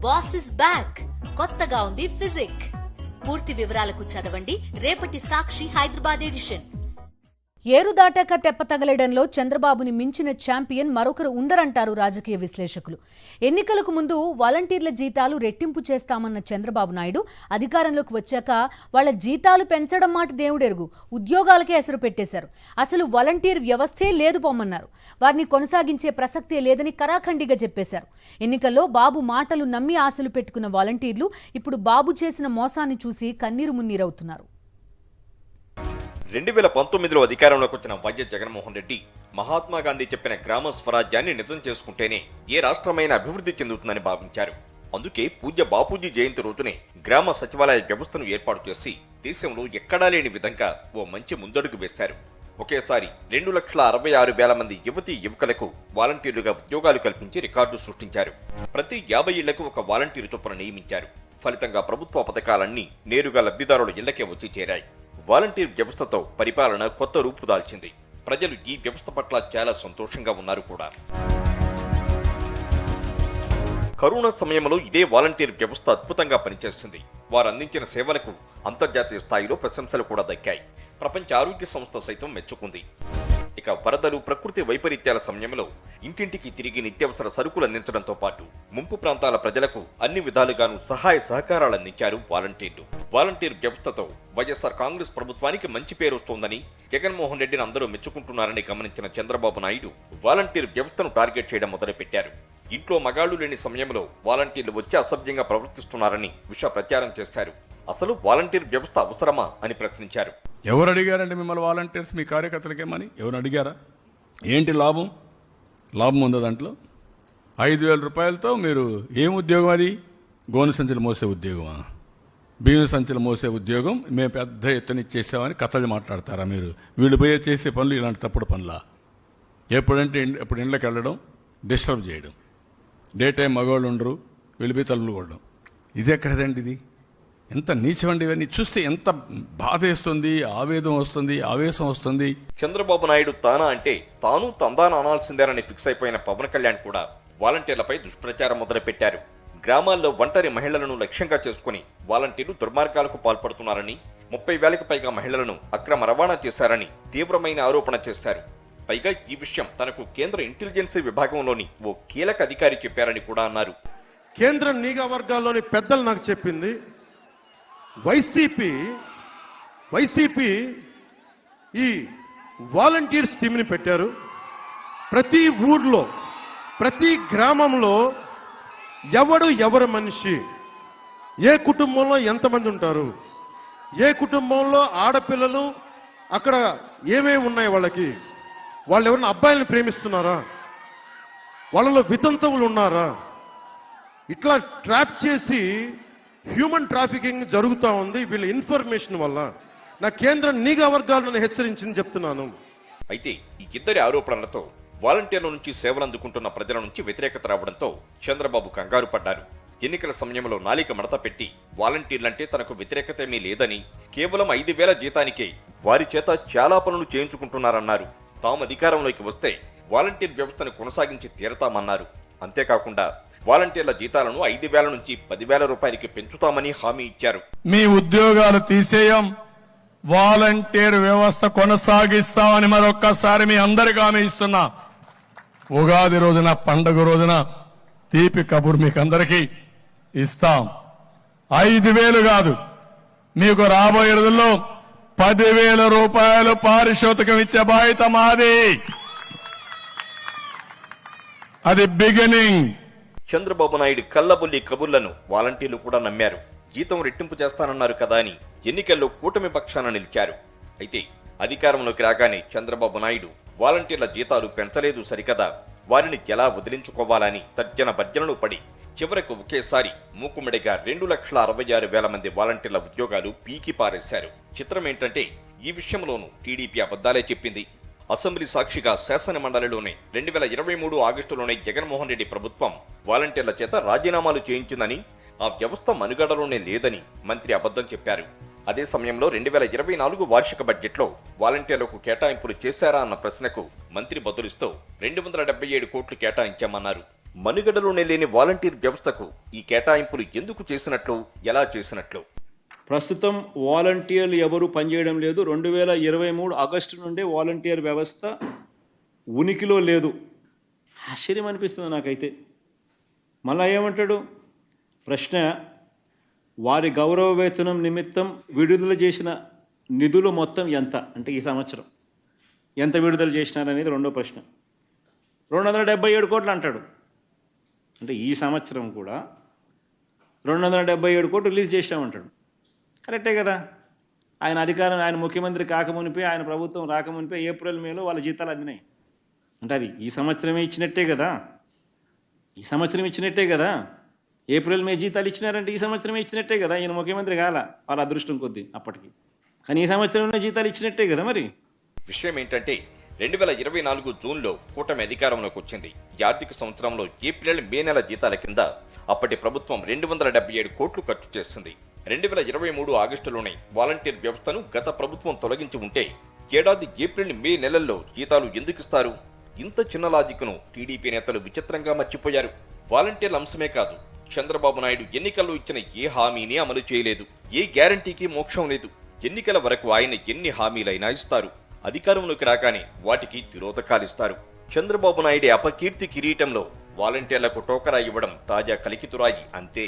Boss is back. కొత్తగా ఉంది physique. పూర్తి వివరాలకు చదవండి రేపటి సాక్షి హైదరాబాద్ ఎడిషన్. ఏరు దాటాక తెప్ప తగలడంలో చంద్రబాబుని మించిన ఛాంపియన్ మరొకరు ఉండరంటారు రాజకీయ విశ్లేషకులు. ఎన్నికలకు ముందు వాలంటీర్ల జీతాలు రెట్టింపు చేస్తామన్న చంద్రబాబు నాయుడు అధికారంలోకి వచ్చాక వాళ్ల జీతాలు పెంచడం మాట దేవుడెరుగు, ఉద్యోగాలకే ఎసరు పెట్టేశారు. అసలు వాలంటీర్ వ్యవస్థే లేదు పొమ్మన్నారు. వారిని కొనసాగించే ప్రసక్తే లేదని కరాఖండిగా చెప్పేశారు. ఎన్నికల్లో బాబు మాటలు నమ్మి ఆశలు పెట్టుకున్న వాలంటీర్లు ఇప్పుడు బాబు చేసిన మోసాన్ని చూసి కన్నీరు మున్నీరవుతున్నారు. 2019లో అధికారంలోకి వచ్చిన వైఎస్ జగన్మోహన్ రెడ్డి మహాత్మాగాంధీ చెప్పిన గ్రామ స్వరాజ్యాన్ని నిజం చేసుకుంటేనే ఏ రాష్ట్రమైనా అభివృద్ధి చెందుతుందని భావించారు. అందుకే పూజ్య బాపూజీ జయంతి రోజునే గ్రామ సచివాలయ వ్యవస్థను ఏర్పాటు చేసి దేశంలో ఎక్కడా లేని విధంగా ఓ మంచి ముందడుగు వేశారు. ఒకేసారి 2,66,000 మంది యువతీ యువకులకు వాలంటీర్లుగా ఉద్యోగాలు కల్పించి రికార్డు సృష్టించారు. ప్రతి 50 ఇళ్లకు ఒక వాలంటీరు చొప్పున నియమించారు. ఫలితంగా ప్రభుత్వ పథకాలన్నీ నేరుగా లబ్ధిదారుల ఇళ్లకే వచ్చి చేరాయి. వాలంటీర్ వ్యవస్థతో పరిపాలన కొత్త రూపు దాల్చింది. ప్రజలు ఈ వ్యవస్థ పట్ల చాలా సంతోషంగా ఉన్నారు కూడా. కరోనా సమయంలో ఇదే వాలంటీర్ వ్యవస్థ అద్భుతంగా పనిచేస్తుంది. వారు అందించిన సేవలకు అంతర్జాతీయ స్థాయిలో ప్రశంసలు కూడా దక్కాయి. ప్రపంచ ఆరోగ్య సంస్థ సైతం మెచ్చుకుంది. ఇక వరదలు, ప్రకృతి వైపరీత్యాల సమయంలో ఇంటింటికి తిరిగి నిత్యావసర సరుకులు అందించడంతో పాటు ముంపు ప్రాంతాల ప్రజలకు అన్ని విధాలుగాను సహాయ సహకారాలు అందించారు వాలంటీర్లు. వాలంటీర్ వ్యవస్థతో వైఎస్ఆర్ కాంగ్రెస్ ప్రభుత్వానికి మంచి పేరు వస్తోందని, జగన్మోహన్ రెడ్డిని అందరూ మెచ్చుకుంటున్నారని గమనించిన చంద్రబాబు నాయుడు వాలంటీర్ వ్యవస్థను టార్గెట్ చేయడం మొదలుపెట్టారు. ఇంట్లో మగాళ్లు లేని సమయంలో వాలంటీర్లు వచ్చి అసభ్యంగా ప్రవర్తిస్తున్నారని విష ప్రచారం చేశారు. అసలు వాలంటీర్ వ్యవస్థ అవసరమా అని ప్రశ్నించారు. ఎవరు అడిగారండి మిమ్మల్ని వాలంటీర్స్? మీ కార్యకర్తలకేమని ఎవరు అడిగారా? ఏంటి లాభం? లాభం ఉందా దాంట్లో? 5,000 రూపాయలతో మీరు ఏం ఉద్యోగం? అది గోను సంచులు మోసే ఉద్యోగమా? బియ్యం సంచులు మోసే ఉద్యోగం మేము పెద్ద ఎత్తున ఇచ్చేసామని కథలు మాట్లాడతారా మీరు? వీళ్ళు పోయే చేసే పనులు ఇలాంటి తప్పుడు పనులా? ఎప్పుడు ఇండ్లకి వెళ్ళడం, డిస్టర్బ్ చేయడం, డే టైం మగవాళ్ళు ఉండరు, వెళ్ళిపోయి తలుపులు కొట్టడం. ఇది ఎక్కడదండి? ఇది ఎంత నీచమండి! ఇవన్నీ చూస్తే ఎంత బాధ వేస్తుంది, ఆవేదం వస్తుంది, ఆవేశం వస్తుంది. చంద్రబాబు నాయుడు తానా అంటే తాను తందాన అనాల్సిందేనని ఫిక్స్ అయిపోయిన పవన్ కళ్యాణ్ కూడా వాలంటీర్లపై దుష్ప్రచారం మొదలుపెట్టారు. గ్రామాల్లో ఒంటరి మహిళలను లక్ష్యంగా చేసుకుని వాలంటీర్లు దుర్మార్గాలకు పాల్పడుతున్నారని, 30,000కి పైగా మహిళలను అక్రమ రవాణా చేశారని తీవ్రమైన ఆరోపణ చేశారు. పైగా ఈ విషయం తనకు కేంద్ర ఇంటెలిజెన్సీ విభాగంలోని ఓ కీలక అధికారి చెప్పారని కూడా అన్నారు. కేంద్ర నిఘా వర్గాల్లోని పెద్దలు నాకు చెప్పింది, వైసీపీ ఈ వాలంటీర్ స్కీమ్ని పెట్టారు. ప్రతి ఊర్లో, ప్రతి గ్రామంలో ఎవరు మనిషి, ఏ కుటుంబంలో ఎంతమంది ఉంటారు, ఏ కుటుంబంలో ఆడపిల్లలు అక్కడ ఏమేమి ఉన్నాయి, వాళ్ళు ఎవరైనా అబ్బాయిలను ప్రేమిస్తున్నారా, వాళ్ళలో వితంతువులు ఉన్నారా, ఇట్లా ట్రాప్ చేసి హ్యూమన్ ట్రాఫికింగ్ జరుగుతూ ఉంది. వీళ్ళ ఇన్ఫర్మేషన్ వల్ల నా కేంద్ర నిఘా వర్గాలను హెచ్చరించింది చెప్తున్నాను. అయితే ఈ ఇద్దరి ఆరోపణలతో వాలంటీర్ల నుంచి సేవలు అందుకుంటున్న ప్రజల నుంచి వ్యతిరేకత రావడంతో చంద్రబాబు కంగారు పడ్డారు. ఎన్నికల సమయంలో నాలిక మడత పెట్టి వాలంటీర్లంటే తనకు వ్యతిరేకత ఏమీ లేదని, కేవలం 5,000 జీతానికే వారి చేత చాలా పనులు చేయించుకుంటున్నారన్నారు. తాము అధికారంలోకి వస్తే వాలంటీర్ వ్యవస్థను కొనసాగించి తీరతామన్నారు. అంతేకాకుండా వాలంటీర్ల జీతాలను 5,000 నుంచి 10,000 రూపాయలకి పెంచుతామని హామీ ఇచ్చారు. మీ ఉద్యోగాలు తీసేయం, వాలంటీర్ వ్యవస్థ కొనసాగిస్తామని మరొక్కసారి మీ అందరికీ హామీ ఇస్తున్నా. ఉగాది రోజున, పండుగ రోజున తీపి కబురు మీకు అందరికీ ఇస్తాం. 5,000 కాదు, మీకు రాబోయే రోజుల్లో 10,000 రూపాయలు పారితోషికం ఇచ్చే బాధ్యత మాది. అది బిగినింగ్. చంద్రబాబు నాయుడు కల్లబుల్లి కబుర్లను వాలంటీర్లు కూడా నమ్మారు. జీతం రెట్టింపు చేస్తానన్నారు కదా అని ఎన్నికల్లో కూటమి పక్షాన నిలిచారు. అయితే అధికారంలోకి రాగానే చంద్రబాబు నాయుడు వాలంటీర్ల జీతాలు పెంచలేదు సరికదా, వారిని ఎలా వదిలించుకోవాలని తర్జన భర్జనలు పడి చివరకు ఒకేసారి మూకుమ్మడిగా 2,66,000 మంది వాలంటీర్ల ఉద్యోగాలు పీకి పారేశారు. చిత్రం ఏంటంటే ఈ విషయంలోనూ టీడీపీ అబద్దాలే చెప్పింది. అసెంబ్లీ సాక్షిగా శాసన మండలిలోనే 2023 ఆగస్టులోనే జగన్మోహన్ రెడ్డి ప్రభుత్వం వాలంటీర్ల చేత రాజీనామాలు చేయించిందని, ఆ వ్యవస్థ మనుగడలోనే లేదని మంత్రి అబద్ధం చెప్పారు. అదే సమయంలో 2024 వార్షిక బడ్జెట్లో వాలంటీర్లకు కేటాయింపులు చేశారా అన్న ప్రశ్నకు మంత్రి బదులిస్తూ 277 కోట్లు కేటాయించామన్నారు. మనుగడలోనే లేని వాలంటీర్ వ్యవస్థకు ఈ కేటాయింపులు ఎందుకు చేసినట్లు, ఎలా చేసినట్లు? ప్రస్తుతం వాలంటీర్లు ఎవరు పనిచేయడం లేదు. 2023 ఆగస్టు నుండే వాలంటీర్ వ్యవస్థ ఉనికిలో లేదు. ఆశ్చర్యం అనిపిస్తుంది నాకైతే. మళ్ళా ఏమంటాడు ప్రశ్న, వారి గౌరవ వేతనం నిమిత్తం విడుదల చేసిన నిధులు మొత్తం ఎంత అంటే ఈ సంవత్సరం ఎంత విడుదల చేసినారనేది రెండో ప్రశ్న. 277 కోట్లు అంటాడు. అంటే ఈ సంవత్సరం కూడా 277 కోట్లు రిలీజ్ చేశామంటాడు. కరెక్టే కదా. ఆయన ముఖ్యమంత్రి కాకమునిపే, ఆయన ప్రభుత్వం రాకమునిపే ఏప్రిల్ మేలో వాళ్ళ జీతాలు అందినాయి. అంటే అది ఈ సంవత్సరమే ఇచ్చినట్టే కదా. ఈ సంవత్సరం ఇచ్చినట్టే కదా. ఏప్రిల్ మే జీతాలు ఇచ్చినారంటే ఈ సంవత్సరమే ఇచ్చినట్టే కదా. ఈయన ముఖ్యమంత్రి కాల, వాళ్ళ అదృష్టం కొద్దీ అప్పటికి. కానీ ఈ సంవత్సరంలో జీతాలు ఇచ్చినట్టే కదా. మరి విషయం ఏంటంటే 2024 జూన్లో కూటమి అధికారంలోకి వచ్చింది. ఈ ఆర్థిక సంవత్సరంలో ఏప్రిల్ మే నెల జీతాల కింద అప్పటి ప్రభుత్వం 277 కోట్లు ఖర్చు చేస్తుంది. 2023 ఆగస్టులోనే వాలంటీర్ వ్యవస్థను గత ప్రభుత్వం తొలగించి ఉంటే ఏడాది ఏప్రిల్ మే నెలల్లో జీతాలు ఎందుకు ఇస్తారు? ఇంత చిన్న లాజిక్ను టీడీపీ నేతలు విచిత్రంగా మర్చిపోయారు. వాలంటీర్ల అంశమే కాదు, చంద్రబాబు నాయుడు ఎన్నికల్లో ఇచ్చిన ఏ హామీని అమలు చేయలేదు. ఏ గ్యారంటీకి మోక్షం లేదు. ఎన్నికల వరకు ఆయన ఎన్ని హామీలైనా ఇస్తారు. అధికారంలోకి రాగానే వాటికి తిరోధకాలిస్తారు. చంద్రబాబు నాయుడి అపకీర్తి కిరీటంలో వాలంటీర్లకు టోకరా ఇవ్వడం తాజా కలికితురాయి అంతే.